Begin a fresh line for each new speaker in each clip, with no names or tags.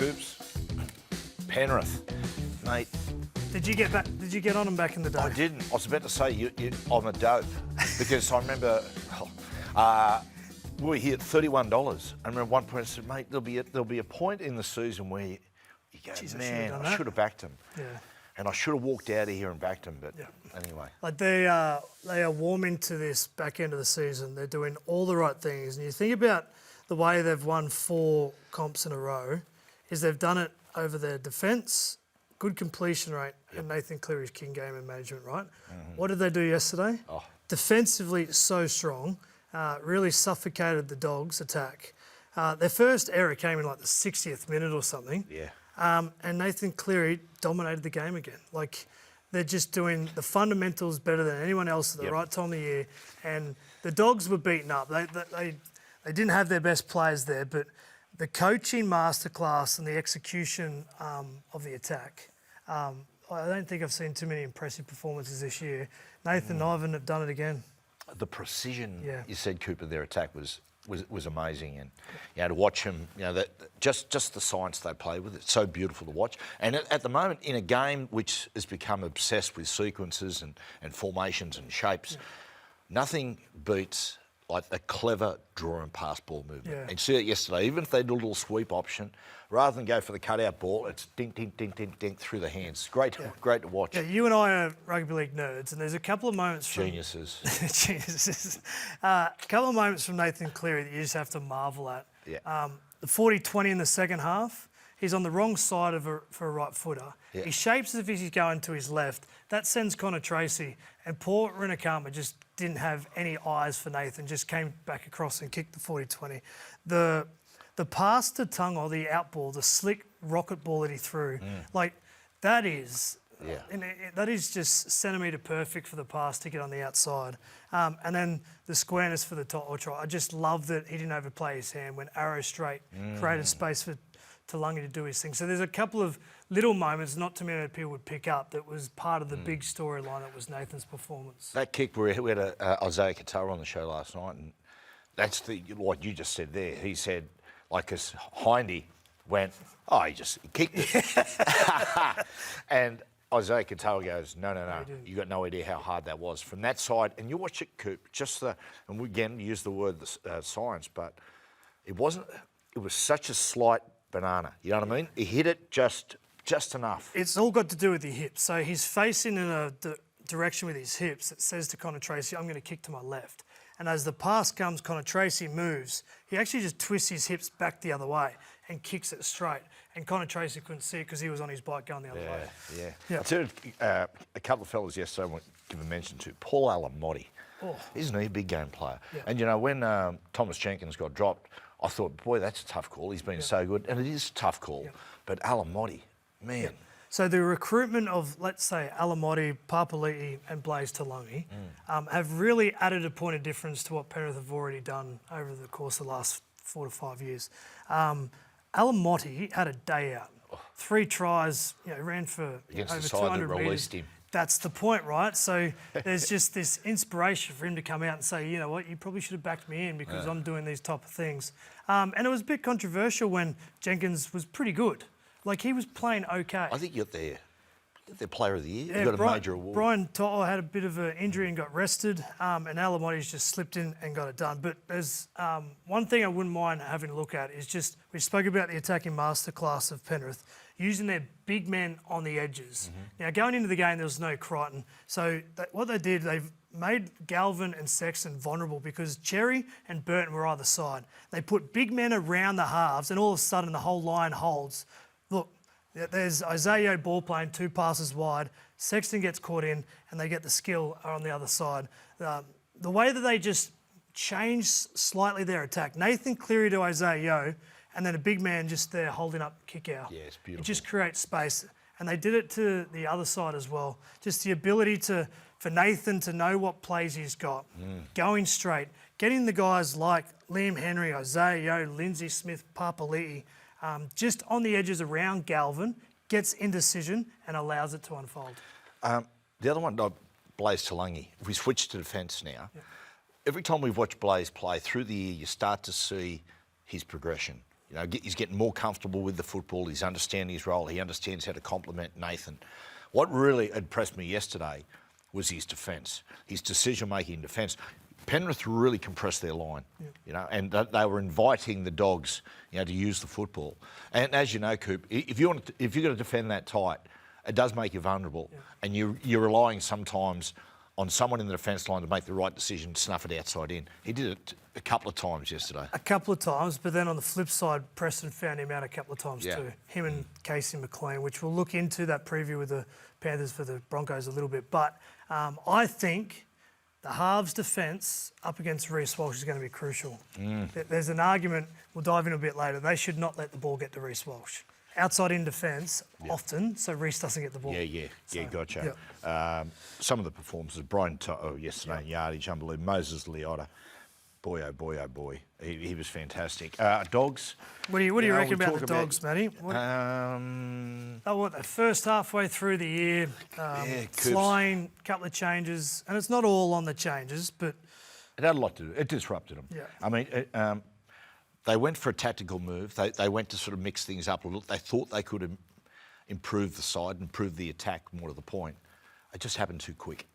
Coops. Penrith, mate.
Did you get on them back in the day?
I didn't. I was about to say I'm a dope because I remember we were here at $31. I remember at one point I said, mate, there'll be a point in the season where you go,
Jeez,
man, I should have backed him.
Yeah.
And I should have walked out of here and backed him, but anyway.
Like they are warming to this back end of the season. They're doing all the right things. And you think about the way they've won 4 comps in a row, is they've done it over their defence, good completion rate, and Nathan Cleary's king game and management, right? Mm-hmm. What did they do yesterday? Oh. Defensively, so strong, really suffocated the Dogs' attack. Their first error came in like the 60th minute or something.
Yeah.
And Nathan Cleary dominated the game again. Like, they're just doing the fundamentals better than anyone else at the right time of the year. And the Dogs were beaten up. They didn't have their best players there, but the coaching masterclass and the execution of the attack, I don't think I've seen too many impressive performances this year. Nathan and Ivan have done it again.
The precision, you said, Cooper, their attack was amazing, and to watch them, just the science they play with, it's so beautiful to watch. And at the moment, in a game which has become obsessed with sequences and formations and shapes, nothing beats like a clever draw and pass ball movement. Yeah. And see it yesterday, even if they did a little sweep option, rather than go for the cutout ball, it's dink, dink, dink, dink, dink through the hands. Great to watch.
Yeah, you and I are rugby league nerds, and there's a couple of moments from...
Geniuses.
Geniuses. A couple of moments from Nathan Cleary that you just have to marvel at.
Yeah.
The 40-20 in the second half, he's on the wrong side for a right footer. Yeah. He shapes as if he's going to his left. That sends Connor Tracy, and poor Rinakama just didn't have any eyes for Nathan, just came back across and kicked the 40-20. The pass to Tungo, the out ball, the slick rocket ball that he threw, like that is that is just centimetre perfect for the pass to get on the outside. And then the squareness for the top try. I just love that he didn't overplay his hand, went arrow straight, created space for Talangi to do his thing. So there's a couple of little moments, not too many people would pick up, that was part of the big storyline that was Nathan's performance.
That kick, we had Isaiah Katoa on the show last night, and that's what you just said there. He said, like his hindy went, he kicked it. And Isaiah Katoa goes, no, you got no idea how hard that was. From that side, and you watch it, Coop, and we again use the word science, but it was such a slight banana, you know what I mean? He hit it just enough.
It's all got to do with the hips. So he's facing in a direction with his hips that says to Connor Tracy, I'm going to kick to my left. And as the pass comes, Connor Tracy moves. He actually just twists his hips back the other way and kicks it straight. And Connor Tracy couldn't see it because he was on his bike going the other way.
I told a couple of fellas yesterday, I want to give a mention to Paul Alamotti. Isn't he a big game player? Yeah. And, when Thomas Jenkins got dropped, I thought, boy, that's a tough call. He's been so good. And it is a tough call. Yeah. But Alamotti, man. Yeah.
So the recruitment of, let's say, Alamotti, Papali'i and Blaise Talangi have really added a point of difference to what Penrith have already done over the course of the last 4 to 5 years. Alamotti had a day out. 3 tries, ran for
against
over
the side
200
that
metres.
released him.
That's the point, right? So there's just this inspiration for him to come out and say, you know what, you probably should have backed me in because I'm doing these type of things. And it was a bit controversial when Jenkins was pretty good. Like, he was playing okay.
I think you're their player of the year. You got a major award.
Brian To'o had a bit of an injury and got rested, and Alamotti's just slipped in and got it done. But there's one thing I wouldn't mind having a look at is just, we spoke about the attacking masterclass of Penrith, using their big men on the edges. Now, going into the game, there was no Crichton. So what they did, they've made Galvin and Sexton vulnerable because Cherry and Burton were either side. They put big men around the halves, and all of a sudden the whole line holds. Look, there's Isaiah ball playing 2 passes wide. Sexton gets caught in, and they get the skill on the other side. The way that they just changed slightly their attack. Nathan Cleary to Isaiah Yeo, and then a big man just there holding up kick out.
Yeah, it's beautiful.
It just creates space. And they did it to the other side as well. Just the ability for Nathan to know what plays he's got, going straight, getting the guys like Liam Henry, Isaiah Yeo, Lindsay Smith, Papali'i, just on the edges around Galvin, gets indecision and allows it to unfold.
The other one, Blaise Talangi. If we switch to defence now, every time we've watched Blaise play through the year, you start to see his progression. You know, he's getting more comfortable with the football. He's understanding his role. He understands how to complement Nathan. What really impressed me yesterday was his defence, his decision-making in defence. Penrith really compressed their line, you know, and they were inviting the Dogs, you know, to use the football. And as you know, Coop, if you're going to defend that tight, it does make you vulnerable, and you're relying sometimes on someone in the defence line to make the right decision, snuff it outside in. He did it a couple of times yesterday.
A couple of times, but then on the flip side, Preston found him out a couple of times too. Him and Casey McLean, which we'll look into that preview with the Panthers for the Broncos a little bit. But I think the halves defence up against Reece Walsh is going to be crucial. There's an argument, we'll dive in a bit later, they should not let the ball get to Reece Walsh. Outside in defence, often, so Reece doesn't get the ball.
Gotcha. Some of the performances, Brian yesterday in yardage, unbelievable. Moses Leota, boy, oh boy, oh boy, he was fantastic. Dogs.
What do you reckon about the Dogs, Matty?
The
first halfway through the year, flying, couple of changes, and it's not all on the changes, but
it had a lot to do. It disrupted them.
Yeah.
I mean, they went for a tactical move. They went to sort of mix things up a little. They thought they could improve the side, improve the attack more to the point. It just happened too quick,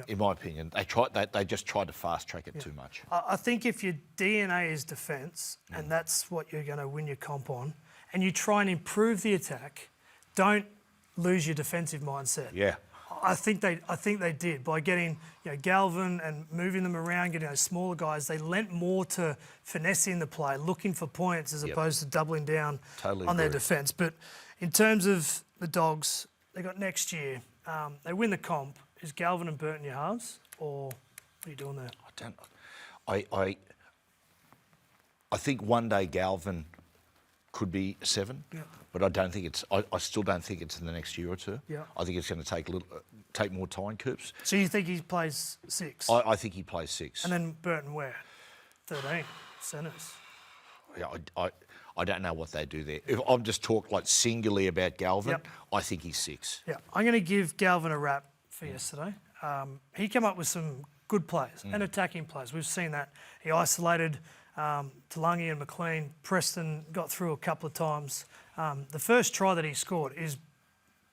in my opinion. They just tried to fast track it too much.
I think if your DNA is defence, and that's what you're going to win your comp on, and you try and improve the attack, don't lose your defensive mindset.
Yeah.
I think they did by getting Galvin and moving them around, getting those smaller guys. They lent more to finessing the play, looking for points as opposed to doubling down on their defence. But in terms of the Dogs, they got next year. They win the comp. Is Galvin and Burton your halves, or what are you doing there?
I think one day Galvin could be 7, but I don't think it's. I still don't think it's in the next year or two.
Yeah.
I think it's going to take more time, Coops.
So you think he plays 6?
I think he plays 6.
And then Burton where? 13 centres.
Yeah, I don't know what they do there. If I'm just talking like singularly about Galvin, I think he's 6.
Yeah, I'm going to give Galvin a rap for yesterday. He came up with some good plays and attacking plays. We've seen that. He isolated Talangi and McLean. Preston got through a couple of times. The first try that he scored is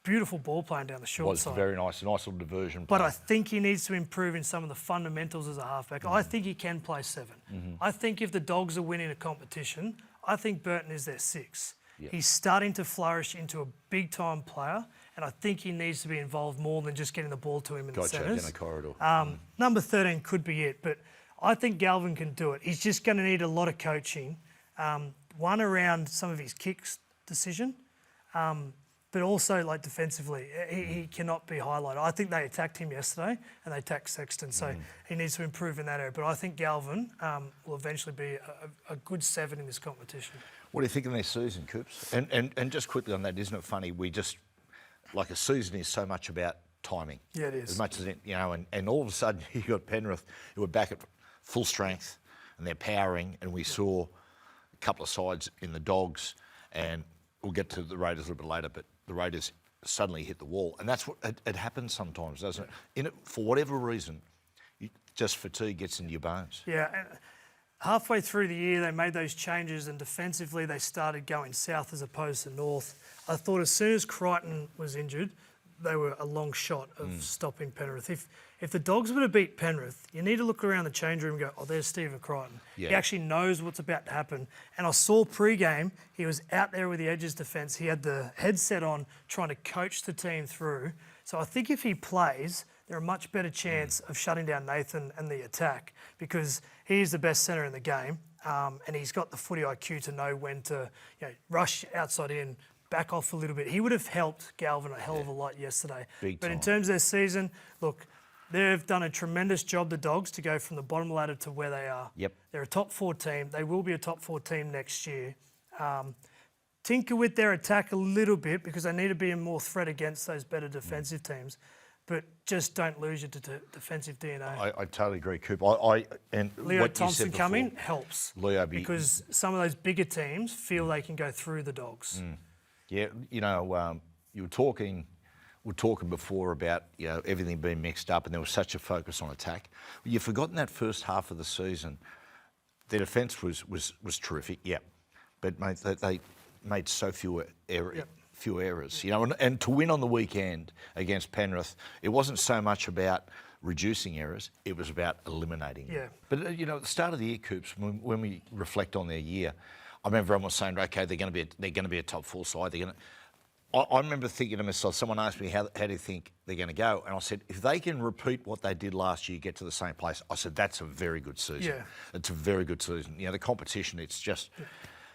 beautiful ball playing down the short side.
Was very nice, a nice little diversion play.
But I think he needs to improve in some of the fundamentals as a halfback. I think he can play 7. I think if the Dogs are winning a competition, I think Burton is their 6. He's starting to flourish into a big-time player, and I think he needs to be involved more than just getting the ball to him in the centres.
Down the corridor.
Number 13 could be it, but I think Galvin can do it. He's just going to need a lot of coaching. One around some of his kicks decision, but also like defensively, he cannot be highlighted. I think they attacked him yesterday and they attacked Sexton, so he needs to improve in that area. But I think Galvin will eventually be a good 7 in this competition.
What do you think of their season, Coops? And just quickly on that, isn't it funny? We just, like a season is so much about timing.
Yeah, it is.
As much as, and all of a sudden you got Penrith who were back at full strength and they're powering, and we saw a couple of sides in the Dogs, and we'll get to the Raiders a little bit later, but the Raiders suddenly hit the wall. And that's what it happens sometimes, doesn't it? For whatever reason, just fatigue gets into your bones.
Yeah. And halfway through the year, they made those changes, and defensively they started going south as opposed to north. I thought as soon as Crichton was injured, they were a long shot of stopping Penrith. If the Dogs were to beat Penrith, you need to look around the change room and go, oh, there's Stephen Crichton.
Yeah.
He actually knows what's about to happen. And I saw pre-game, he was out there with the Edges defence. He had the headset on trying to coach the team through. So I think if he plays, they're a much better chance of shutting down Nathan and the attack, because he is the best centre in the game, and he's got the footy IQ to know when to rush outside in, back off a little bit. He would have helped Galvin a hell of a lot yesterday. But in terms of their season, look, they've done a tremendous job, the Dogs, to go from the bottom ladder to where they are.
Yep.
They're a top 4 team. They will be a top 4 team next year. Tinker with their attack a little bit, because they need to be a more threat against those better defensive teams. But just don't lose your defensive DNA.
I totally agree, Coop. And
Leo
what
Thompson
you said
coming
before,
helps,
because
some of those bigger teams feel they can go through the Dogs.
Yeah, you were talking before about everything being mixed up, and there was such a focus on attack. Well, you've forgotten that first half of the season, their defence was terrific, yeah, but mate, they made so few errors, you know, and to win on the weekend against Penrith, it wasn't so much about reducing errors, it was about eliminating them. But, you know, at the start of the year, Coops, when we reflect on their year, I remember everyone was saying, okay, they're going to be a top 4 side. I remember thinking to myself, someone asked me, how do you think they're going to go? And I said, if they can repeat what they did last year, get to the same place, I said, that's a very good season.
Yeah.
It's a very good season. You know, the competition, it's just,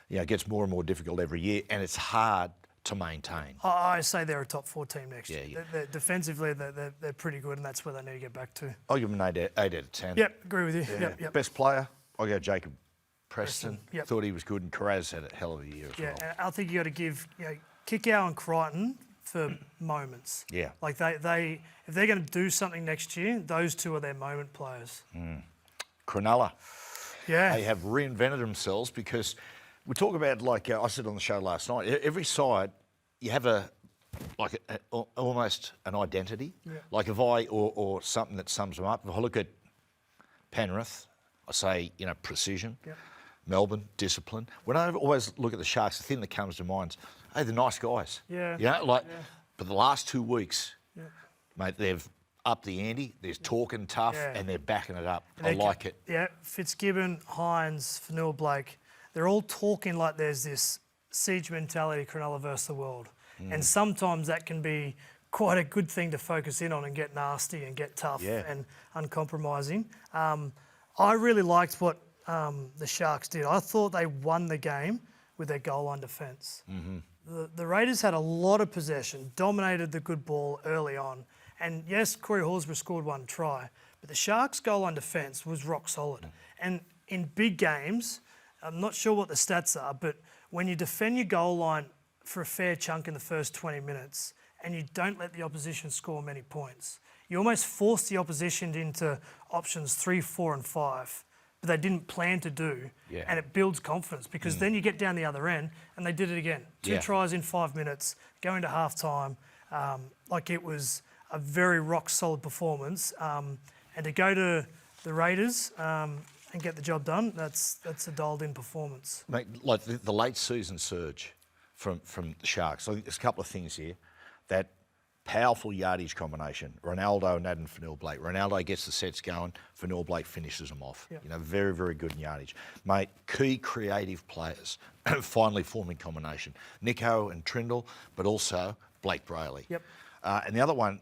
you know, it gets more and more difficult every year, and it's hard to maintain.
I say they're a top 4 team next year.
Yeah.
They're defensively, they're pretty good, and that's where they need to get back to.
I'll give them an 8 out of 10.
Yep, agree with you.
Yeah.
Yep.
Best player, I'll go Jacob Preston.
Yep.
Thought he was good, and Carraz had a hell of a year as well.
Yeah, I think you got to give Kickow and Crichton for moments.
Yeah.
Like they if they're going to do something next year, those two are their moment players.
Cronulla.
Yeah.
They have reinvented themselves because we talk about, like I said on the show last night, every side, you have almost an identity.
Yeah.
Like if or something that sums them up. If I look at Penrith, I say, you know, precision.
Yep.
Melbourne, discipline. When I always look at the Sharks, the thing that comes to mind is, hey, they're nice guys.
Yeah.
You know, like, but the last 2 weeks,
Yeah.
mate, they've upped the ante. There's talking tough,
Yeah.
and they're backing it up.
And
I like it.
Yeah, Fitzgibbon, Hines, Fanua Blake, they're all talking like there's this siege mentality, Cronulla versus the world. And sometimes that can be quite a good thing to focus in on and get nasty and get tough and uncompromising. I really liked what the Sharks did. I thought they won the game with their goal line defence. The Raiders had a lot of possession, dominated the good ball early on. And yes, Corey Horsburgh scored 1 try, but the Sharks' goal line defence was rock solid. And in big games, I'm not sure what the stats are, but when you defend your goal line for a fair chunk in the first 20 minutes and you don't let the opposition score many points, you almost force the opposition into options 3, 4 and 5, but they didn't plan to do, and it builds confidence because then you get down the other end and they did it again. 2 tries in 5 minutes, going to half-time, like it was a very rock-solid performance. And to go to the Raiders and get the job done, that's a dialed-in performance.
Mate, like the late season surge from the Sharks. I think there's a couple of things here. That powerful yardage combination, Ronaldo and Adam Fanua-Blake. Ronaldo gets the sets going, Fanua-Blake finishes them off.
Yep.
You know, very, very good in yardage. Mate, key creative players finally forming combination. Nico and Trindle, but also Blake Brayley.
Yep.
And the other one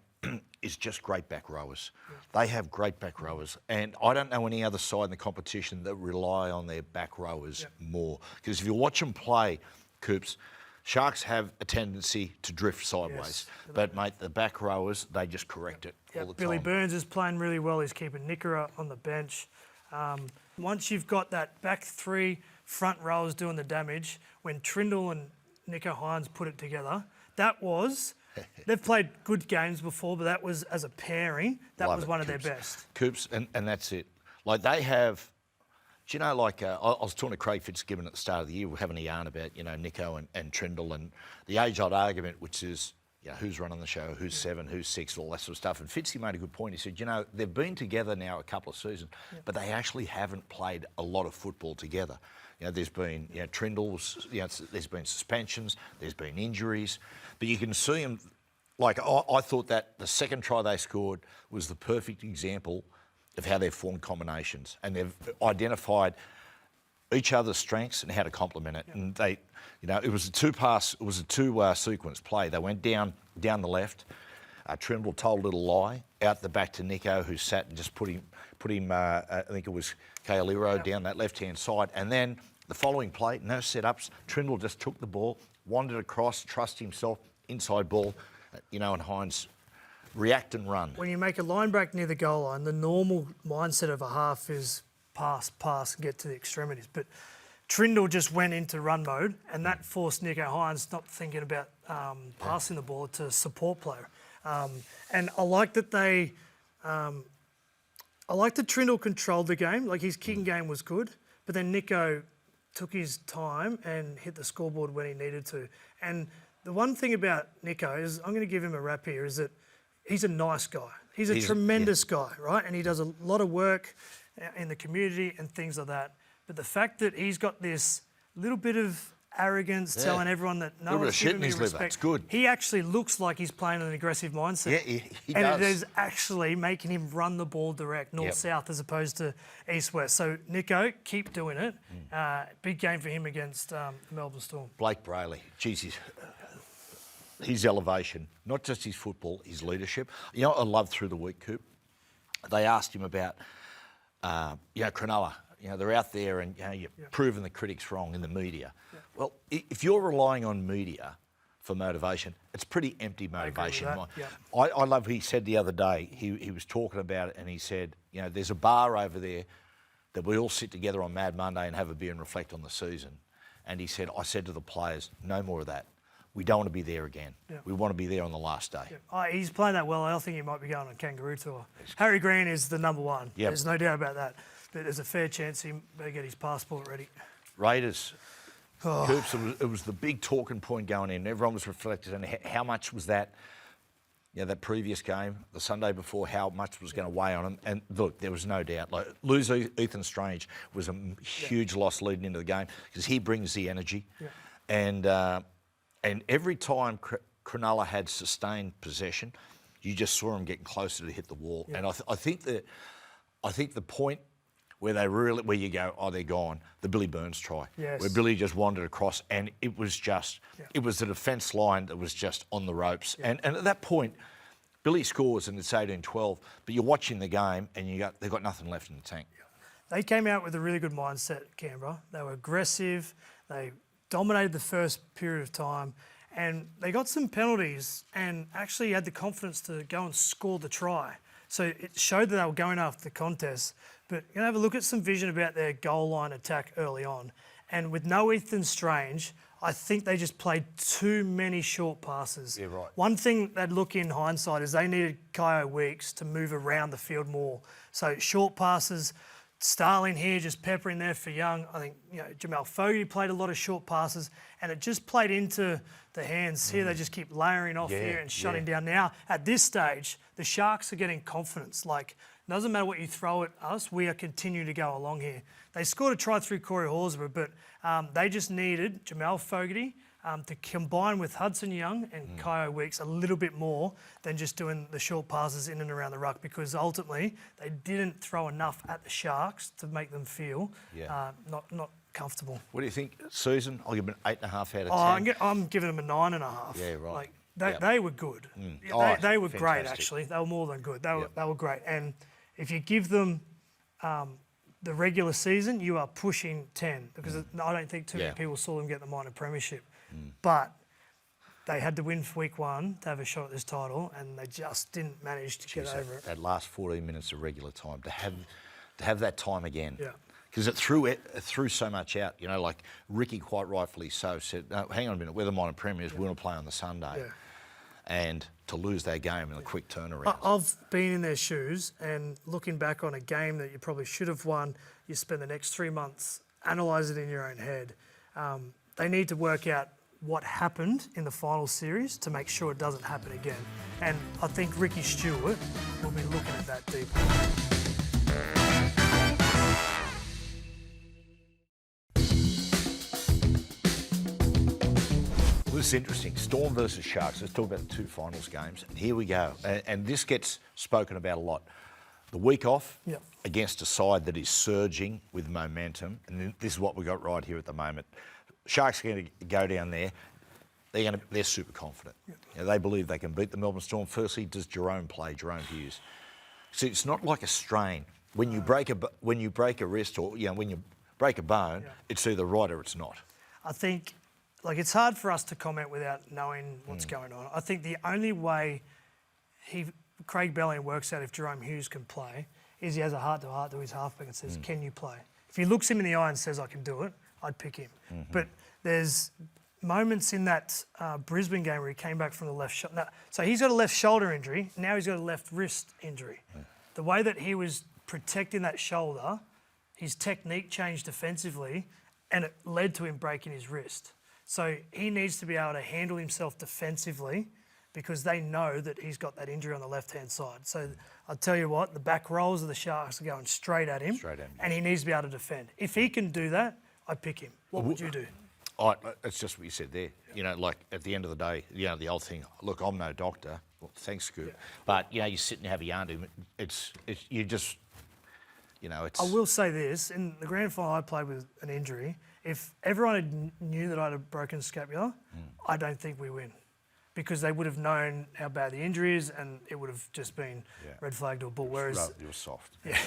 is just great back rowers. They have great back rowers, and I don't know any other side in the competition that rely on their back rowers more. Because if you watch them play, Coops, Sharks have a tendency to drift sideways. But, mate, the back rowers, they just correct it all the time.
Billy Burns is playing really well. He's keeping Nickera on the bench. Once you've got that back 3 front rowers doing the damage, when Trindle and Nico Hines put it together, that was... They've played good games before, but that was, as a pairing, that was one of their best.
Coops, and that's it. Like, they have... Do you know, like, I was talking to Craig Fitzgibbon at the start of the year, we're having a yarn about, you know, Nico and Trindle and the age-old argument, which is, you know, who's running the show, who's 7, who's 6, all that sort of stuff. And Fitzy made a good point. He said, you know, they've been together now a couple of seasons, but they actually haven't played a lot of football together. You know, there's been, you know, Trindle's, you know, there's been suspensions, there's been injuries, but you can see them, like, I thought that the second try they scored was the perfect example of how they've formed combinations, and they've identified each other's strengths and how to complement it. And they, you know, it was a two sequence play. They went down the left. Trindle told a little lie out the back to Nico, who sat and just put him. I think it was Kaoliro down that left-hand side, and then the following play, no setups. Trindle just took the ball, wandered across, trust himself, inside ball, you know, and Hines. React and run.
When you make a line break near the goal line, the normal mindset of a half is pass, and get to the extremities. But Trindle just went into run mode, and that forced Nico Hines not thinking about passing the ball to support player. And I like that Trindle controlled the game. Like, his kicking game was good, but then Nico took his time and hit the scoreboard when he needed to. And the one thing about Nico is, I'm going to give him a rap here, is that he's a nice guy. He's a tremendous guy, right? And he does a lot of work in the community and things like that. But the fact that he's got this little bit of arrogance, telling everyone that no one's giving me respect.
It's good.
He actually looks like he's playing an aggressive mindset.
Yeah, he
and
does.
it is actually making him run the ball direct, north-south, as opposed to east-west. So, Nico, keep doing it. Big game for him against the Melbourne Storm.
Blake Brayley, geez, his elevation, not just his football, his leadership. You know, I love through the week, Coop. They asked him about, Cronulla. You know, they're out there and you're proving the critics wrong in the media. Yeah. Well, if you're relying on media for motivation, it's pretty empty motivation. I love what he said the other day. He was talking about it and he said, you know, there's a bar over there that we all sit together on Mad Monday and have a beer and reflect on the season. And he said, I said to the players, no more of that. We don't want to be there again. Yeah. We want to be there on the last day.
Yeah. He's playing that well. I think he might be going on a kangaroo tour. Harry Green is the number one. Yep. There's no doubt about that. But there's a fair chance he better get his passport ready.
Raiders. Coops, it was the big talking point going in. Everyone was reflected on how much was that, that previous game, the Sunday before, how much was going to weigh on them. And look, there was no doubt. Like, lose Ethan Strange was a huge loss leading into the game because he brings the energy. Yeah. And every time Cronulla had sustained possession, you just saw him getting closer to hit the wall. Yeah. And I think the point where you go, oh, they're gone, the Billy Burns try, where Billy just wandered across, and it was the defence line that was just on the ropes. Yeah. And at that point, Billy scores and it's 18-12, but you're watching the game and they've got nothing left in the tank.
Yeah. They came out with a really good mindset, Canberra. They were aggressive, they dominated the first period of time, and they got some penalties and actually had the confidence to go and score the try. So it showed that they were going after the contest. But you're going to have a look at some vision about their goal line attack early on. And with no Ethan Strange, I think they just played too many short passes.
Yeah, right.
One thing they'd look in hindsight is they needed Kyo Weeks to move around the field more. So short passes, Starling here just peppering there for Young. I think Jamal Fogarty played a lot of short passes, and it just played into the hands. Here they just keep layering off here and shutting down. Now, at this stage, the Sharks are getting confidence. Like, it doesn't matter what you throw at us, we are continuing to go along here. They scored a try through Corey Horsburgh, but they just needed Jamal Fogarty to combine with Hudson Young and Kyo Weeks a little bit more than just doing the short passes in and around the ruck, because ultimately they didn't throw enough at the Sharks to make them feel not comfortable.
What do you think, Susan? I'll give them an 8.5 out of 10.
I'm giving them a 9.5.
Yeah, right.
Like, they were good. They were great, actually. They were more than good. They were great. And if you give them the regular season, you are pushing 10, because I don't think too many people saw them get the minor premiership. But they had to win for week one to have a shot at this title, and they just didn't manage to get over it.
That last 14 minutes of regular time, to have that time again. Yeah. Because it threw so much out. Like Ricky quite rightfully so said, no, hang on a minute, we're the minor premiers, we want to play on the Sunday. Yeah. And to lose that game in a quick turnaround.
I've been in their shoes, and looking back on a game that you probably should have won, you spend the next 3 months, analyse it in your own head. They need to work out what happened in the final series to make sure it doesn't happen again. And I think Ricky Stewart will be looking at that deeply.
This is interesting. Storm versus Sharks. Let's talk about the two finals games. And here we go. And this gets spoken about a lot. The week off against a side that is surging with momentum. And this is what we got right here at the moment. Sharks are going to go down there. They're super confident. They believe they can beat the Melbourne Storm. Firstly, does Jerome play? Jerome Hughes. See, it's not like a strain. When you break a wrist or when you break a bone, it's either right or it's not.
I think, it's hard for us to comment without knowing what's going on. I think the only way Craig Bellion works out if Jerome Hughes can play is he has a heart-to-heart to his halfback and says, can you play? If he looks him in the eye and says, I can do it, I'd pick him. But there's moments in that Brisbane game where he came back from the left shoulder. So he's got a left shoulder injury. Now he's got a left wrist injury. The way that he was protecting that shoulder, his technique changed defensively, and it led to him breaking his wrist. So he needs to be able to handle himself defensively, because they know that he's got that injury on the left-hand side. So I'll tell you what, the back rolls of the Sharks are going straight at him. And he needs to be able to defend. If he can do that, I'd pick him. What would you do?
It's just what you said there. You know, like at the end of the day, you know, the old thing. Look, I'm no doctor. Well, thanks, Scoop.
Yeah.
But you know, you sit and have a yarn to him. It's you just, you know, it's.
I will say this: in the grand final, I played with an injury. If everyone knew that I had a broken scapula, I don't think we win, because they would have known how bad the injury is, and it would have just been red flag to a bull. Whereas
You're soft.
Yeah.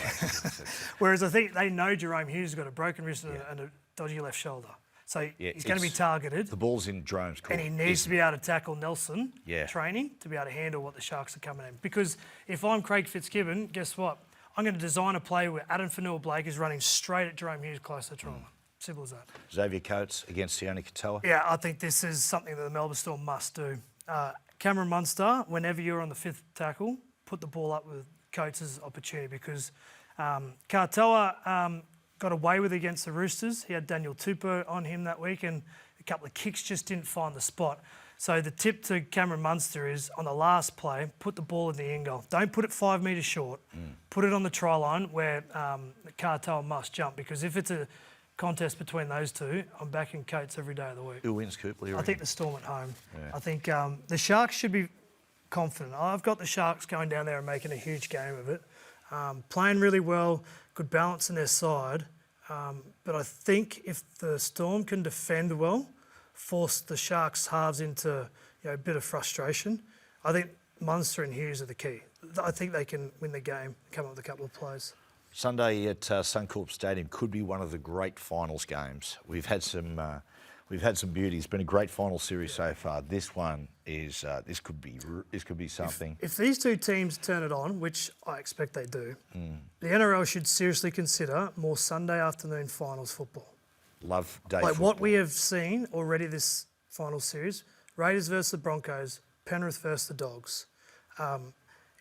Whereas I think they know Jerome Hughes has got a broken wrist and a dodgy left shoulder. So he's going to be targeted.
The ball's in Jerome's court.
And he needs to be able to tackle Nelson
Yeah.
training to be able to handle what the Sharks are coming in. Because if I'm Craig Fitzgibbon, guess what? I'm going to design a play where Adam Fanua-Blake is running straight at Jerome Hughes close to trauma. Simple as that.
Xavier Coates against Sione Katoa.
Yeah, I think this is something that the Melbourne Storm must do. Cameron Munster, whenever you're on the fifth tackle, put the ball up with Coates' opportunity, because Katoa got away with it against the Roosters. He had Daniel Tupou on him that week, and a couple of kicks just didn't find the spot. So the tip to Cameron Munster is, on the last play, put the ball in the end goal. Don't put it 5 metres short. Put it on the try line where Katoa must jump, because if it's a contest between those two, I'm backing Coates every day of the week.
Who wins, Coop? What do you
I
reckon?
think the Storm at home.
Yeah.
I think the Sharks should be confident. I've got the Sharks going down there and making a huge game of it. Playing really well, good balance in their side. But I think if the Storm can defend well, force the Sharks halves into a bit of frustration, I think Munster and Hughes are the key. I think they can win the game, come up with a couple of plays.
Sunday at Suncorp Stadium could be one of the great finals games. We've had some beauty. It's been a great final series so far. This one is this could be something.
If these two teams turn it on, which I expect they do, the NRL should seriously consider more Sunday afternoon finals football.
Love day
Like
football.
what we have seen already this final series: Raiders versus the Broncos, Penrith versus the Dogs.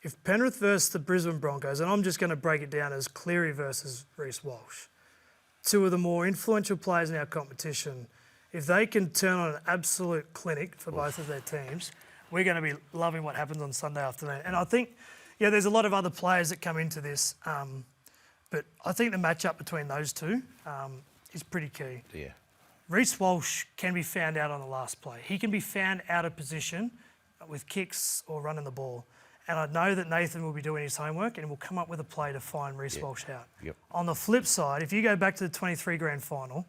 If Penrith versus the Brisbane Broncos, and I'm just going to break it down as Cleary versus Reece Walsh, two of the more influential players in our competition, if they can turn on an absolute clinic for both of their teams, we're going to be loving what happens on Sunday afternoon. And I think, there's a lot of other players that come into this, but I think the matchup between those two is pretty key.
Yeah.
Reece Walsh can be found out on the last play. He can be found out of position with kicks or running the ball. And I know that Nathan will be doing his homework and will come up with a play to find Reece Walsh out.
Yep.
On the flip side, if you go back to the 23 grand final,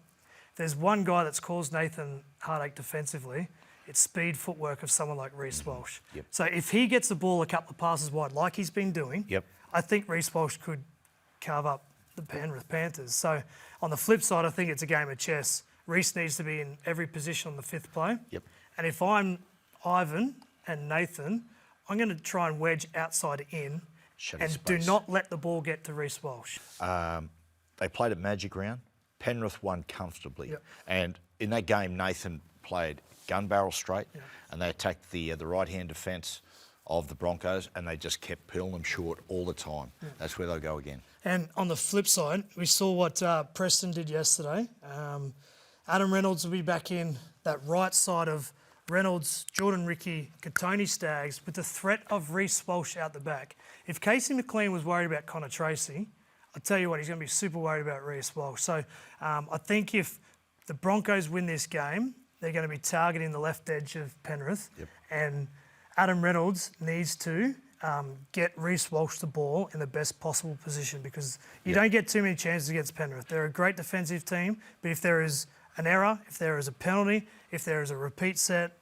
there's one guy that's caused Nathan heartache defensively. It's speed footwork of someone like Reece Walsh.
Yep.
So if he gets the ball a couple of passes wide, like he's been doing, I think Reece Walsh could carve up the Penrith Panthers. So on the flip side, I think it's a game of chess. Reece needs to be in every position on the fifth play.
Yep.
And if I'm Ivan and Nathan, I'm going to try and wedge outside in and do not let the ball get to Reece Walsh.
They played at Magic Round. Penrith won comfortably.
Yep.
And in that game, Nathan played gun barrel straight, and they attacked the right-hand defence of the Broncos, and they just kept peeling them short all the time. That's where they'll go again.
And on the flip side, we saw what Preston did yesterday. Adam Reynolds will be back in that right side of Reynolds, Jordan Ricky, Katoni Staggs, with the threat of Reece Walsh out the back. If Casey McLean was worried about Connor Tracy, I'll tell you what, he's going to be super worried about Reece Walsh. So I think if the Broncos win this game, they're going to be targeting the left edge of Penrith. And Adam Reynolds needs to get Reece Walsh the ball in the best possible position, because you don't get too many chances against Penrith. They're a great defensive team, but if there is an error, if there is a penalty, if there is a repeat set,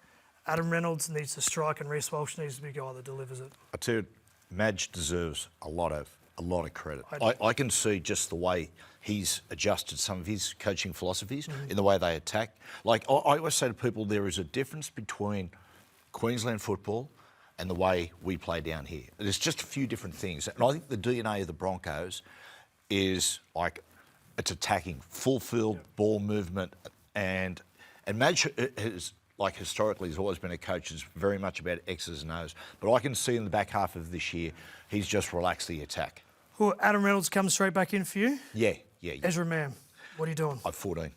Adam Reynolds needs to strike and Reece Walsh needs to be the guy that delivers it.
I tell you, Madge deserves a lot of credit. I can see just the way he's adjusted some of his coaching philosophies in the way they attack. Like I always say to people, there is a difference between Queensland football and the way we play down here. There's just a few different things. And I think the DNA of the Broncos is like it's attacking, full field ball movement, and Madge has, like historically, has always been a coach who's very much about X's and O's. But I can see in the back half of this year, he's just relaxed the attack.
Well, Adam Reynolds comes straight back in for you?
Yeah.
Ezra Mam, what are you doing?
I'm 14.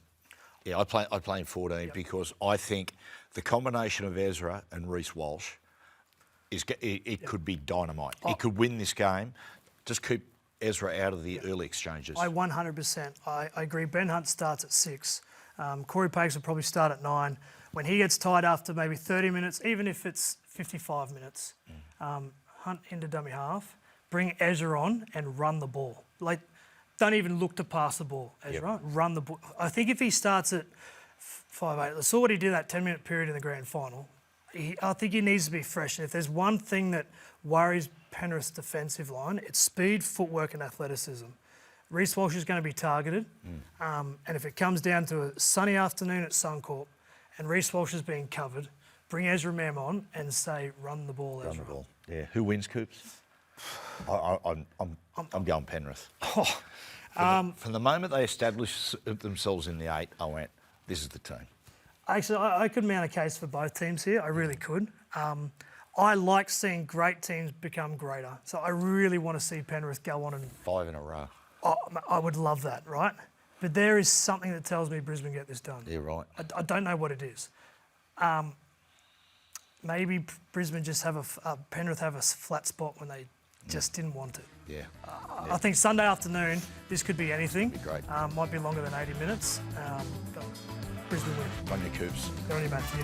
Yeah, I play in 14 because I think the combination of Ezra and Reece Walsh, it could be dynamite. It could win this game. Just keep Ezra out of the early exchanges.
I 100%. I agree. Ben Hunt starts at 6. Corey Pakes will probably start at 9. When he gets tired after maybe 30 minutes, even if it's 55 minutes, Hunt into dummy half, bring Ezra on and run the ball. Like, don't even look to pass the ball, Ezra. Run the ball. I think if he starts at 5'8", I saw what he did that 10-minute period in the grand final. I think he needs to be fresh. And if there's one thing that worries Penrith's defensive line, it's speed, footwork and athleticism. Reece Walsh is going to be targeted. And if it comes down to a sunny afternoon at Suncorp and Reece Walsh is being covered, bring Ezra Mam on and say, run the ball, Ezra.
Run the ball, yeah. Who wins, Coops? I'm going Penrith. From the moment they established themselves in the 8, I went, this is the team.
Actually, I could mount a case for both teams here. I really could. I like seeing great teams become greater. So I really want to see Penrith go on and...
5 in a row.
I would love that, right? But there is something that tells me Brisbane get this done.
Yeah, right.
I don't know what it is. Maybe Brisbane just have Penrith have a flat spot when they just didn't want it.
Yeah.
I think Sunday afternoon, this could be anything.
Be great.
Might be longer than 80 minutes. But Brisbane win.
On your Coops.
They're on your Matthew.